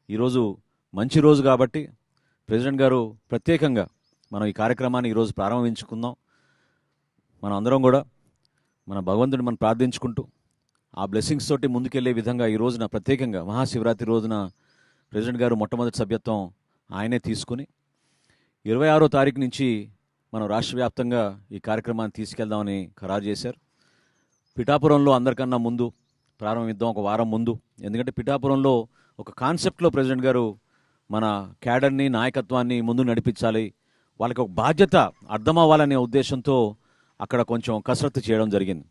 ఈరోజు మంచి రోజు కాబట్టి ప్రెసిడెంట్ గారు ప్రత్యేకంగా మనం ఈ కార్యక్రమాన్ని ఈరోజు ప్రారంభించుకుందాం. మనం అందరం కూడా మన భగవంతుడిని మనం ప్రార్థించుకుంటూ ఆ బ్లెస్సింగ్స్ తోటి ముందుకెళ్లే విధంగా ఈ రోజున ప్రత్యేకంగా మహాశివరాత్రి రోజున ప్రెసిడెంట్ గారు మొట్టమొదటి సభ్యత్వం ఆయనే తీసుకుని 26వ తారీఖు నుంచి మనం రాష్ట్ర వ్యాప్తంగా ఈ కార్యక్రమాన్ని తీసుకెళ్దామని ఖరారు చేశారు. పిఠాపురంలో అందరికన్నా ముందు ప్రారంభిద్దాం, ఒక వారం ముందు. ఎందుకంటే పిఠాపురంలో ఒక కాన్సెప్ట్లో ప్రెసిడెంట్ గారు మన క్యాడర్ని, నాయకత్వాన్ని ముందు నడిపించాలి, వాళ్ళకి ఒక బాధ్యత అర్థం అవ్వాలనే ఉద్దేశంతో అక్కడ కొంచెం కసరత్తు చేయడం జరిగింది.